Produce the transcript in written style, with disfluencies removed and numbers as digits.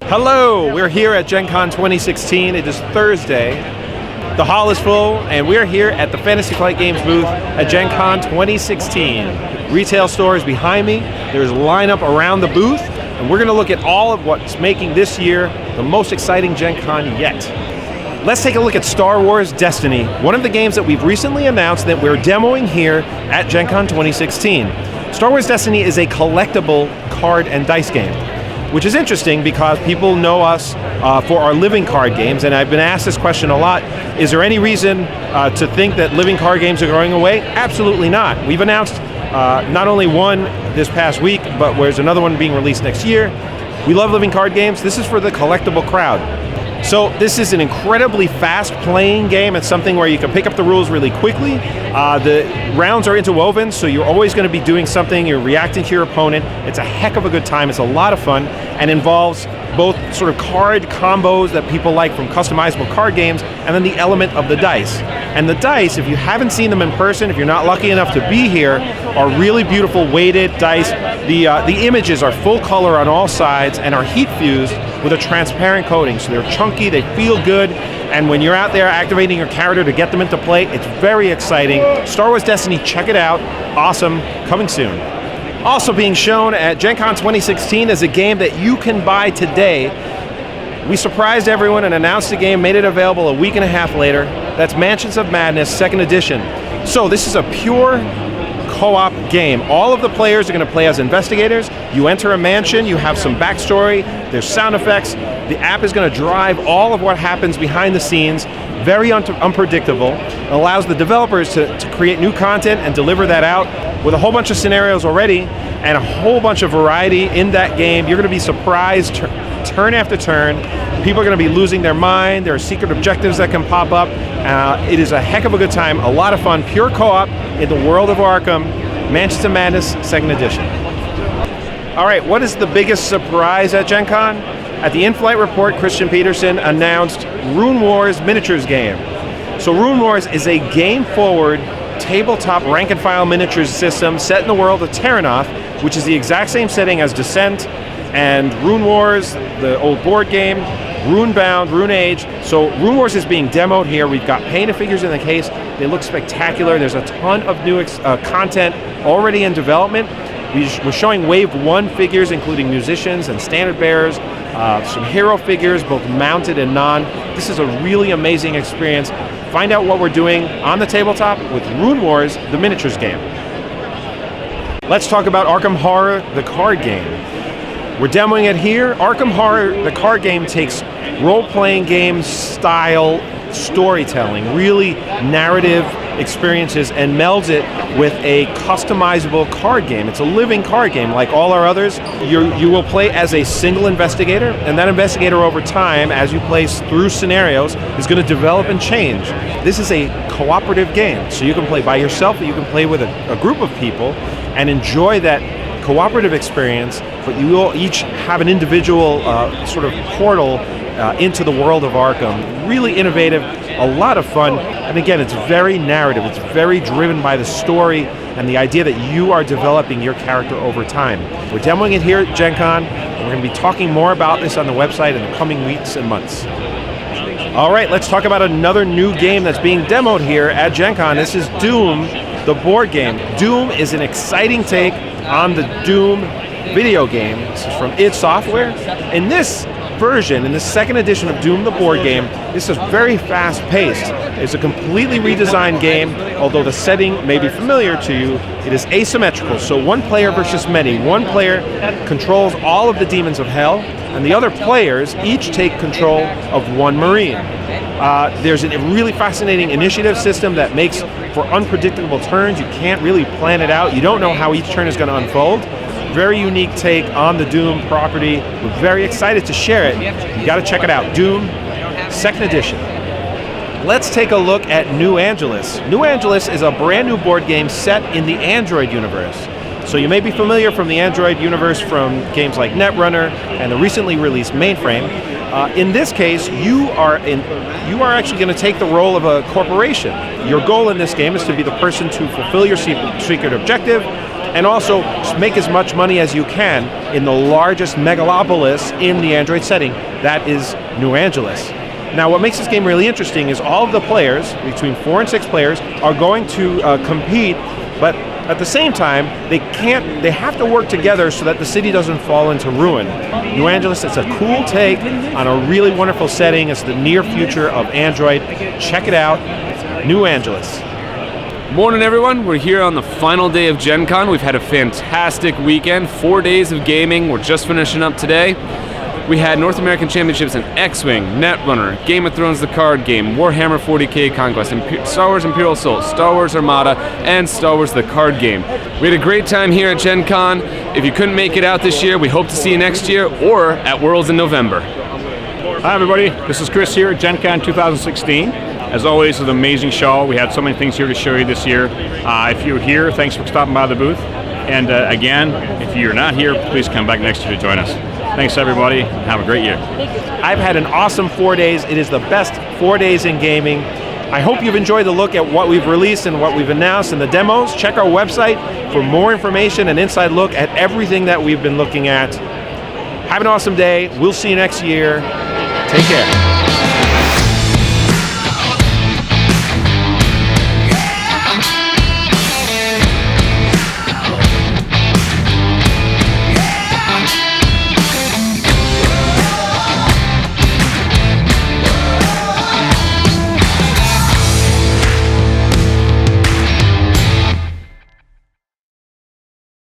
Hello, we're here at Gen Con 2016. It is Thursday. The hall is full, and we're here at the Fantasy Flight Games booth at Gen Con 2016. Retail store is behind me. There's a lineup around the booth, and we're going to look at all of what's making this year the most exciting Gen Con yet. Let's take a look at Star Wars Destiny, one of the games that we've recently announced that we're demoing here at Gen Con 2016. Star Wars Destiny is a collectible card and dice game, which is interesting because people know us for our living card games, and I've been asked this question a lot. Is there any reason to think that living card games are going away? Absolutely not. We've announced not only one this past week, but there's another one being released next year. We love living card games. This is for the collectible crowd. So this is an incredibly fast-playing game. It's something where you can pick up the rules really quickly. The rounds are interwoven, so you're always going to be doing something. You're reacting to your opponent. It's a heck of a good time. It's a lot of fun and involves both sort of card combos that people like from customizable card games, and then the element of the dice. And the dice, if you haven't seen them in person, if you're not lucky enough to be here, are really beautiful weighted dice. The images are full color on all sides and are heat fused with a transparent coating. So they're chunky, they feel good, and when you're out there activating your character to get them into play, it's very exciting. Star Wars Destiny, check it out. Awesome, coming soon. Also being shown at Gen Con 2016 is a game that you can buy today. We surprised everyone and announced the game, made it available a week and a half later. That's Mansions of Madness, 2nd edition. So this is a pure co-op game. All of the players are going to play as investigators. You enter a mansion, you have some backstory, there's sound effects. The app is going to drive all of what happens behind the scenes. Very unpredictable. It allows the developers to create new content and deliver that out with a whole bunch of scenarios already and a whole bunch of variety in that game. You're going to be surprised turn after turn. People are going to be losing their mind. There are secret objectives that can pop up. It is a heck of a good time, a lot of fun, pure co-op in the world of Arkham, Mansions of Madness, 2nd edition. All right, what is the biggest surprise at Gen Con? At the in-flight report, Christian Peterson announced RuneWars miniatures game. So RuneWars is a game-forward, tabletop rank-and-file miniatures system set in the world of Terranoth, which is the exact same setting as Descent and RuneWars, the old board game, Runebound, RuneAge. So RuneWars is being demoed here. We've got painted figures in the case. They look spectacular. There's a ton of new content already in development. We're showing Wave 1 figures, including musicians and standard bearers, some hero figures, both mounted and non. This is a really amazing experience. Find out what we're doing on the tabletop with RuneWars, the miniatures game. Let's talk about Arkham Horror, the card game. We're demoing it here. Arkham Horror, the card game, takes role-playing game style storytelling, really narrative experiences, and melds it with a customizable card game. It's a living card game like all our others. You will play as a single investigator, and that investigator over time, as you play through scenarios, is going to develop and change. This is a cooperative game, so you can play by yourself, or you can play with a group of people and enjoy that cooperative experience, but you will each have an individual sort of portal into the world of Arkham. Really innovative, a lot of fun, and again, it's very narrative. It's very driven by the story and the idea that you are developing your character over time. We're demoing it here at Gen Con, and we're going to be talking more about this on the website in the coming weeks and months. All right, let's talk about another new game that's being demoed here at Gen Con. This is Doom, the board game. Doom is an exciting take on the Doom video game. This is from id Software. In this version, in the 2nd edition of Doom, the board game, this is very fast-paced. It's a completely redesigned game, although the setting may be familiar to you. It is asymmetrical, so one player versus many. One player controls all of the demons of hell, and the other players each take control of one Marine. There's a really fascinating initiative system that makes for unpredictable turns. You can't really plan it out. You don't know how each turn is going to unfold. Very unique take on the Doom property. We're very excited to share it. You got to check it out. Doom, 2nd edition. Let's take a look at New Angeles. New Angeles is a brand new board game set in the Android universe. So you may be familiar from the Android universe from games like Netrunner and the recently released Mainframe. In this case, you are actually going to take the role of a corporation. Your goal in this game is to be the person to fulfill your secret objective, and also make as much money as you can in the largest megalopolis in the Android setting, that is New Angeles. Now, what makes this game really interesting is all of the players, between 4 and 6 players, are going to compete, but at the same time, they have to work together so that the city doesn't fall into ruin. New Angeles, it's a cool take on a really wonderful setting. It's the near future of Android. Check it out, New Angeles. Morning everyone, we're here on the final day of Gen Con. We've had a fantastic weekend, 4 days of gaming. We're just finishing up today. We had North American Championships in X-Wing, Netrunner, Game of Thrones the card game, Warhammer 40k Conquest, Star Wars Imperial Assault, Star Wars Armada, and Star Wars the card game. We had a great time here at Gen Con. If you couldn't make it out this year, we hope to see you next year or at Worlds in November. Hi everybody, this is Chris here at Gen Con 2016. As always, it's an amazing show. We had so many things here to show you this year. If you're here, thanks for stopping by the booth. And again, if you're not here, please come back next year to join us. Thanks everybody, have a great year. I've had an awesome 4 days. It is the best 4 days in gaming. I hope you've enjoyed the look at what we've released and what we've announced and the demos. Check our website for more information and inside look at everything that we've been looking at. Have an awesome day. We'll see you next year. Take care.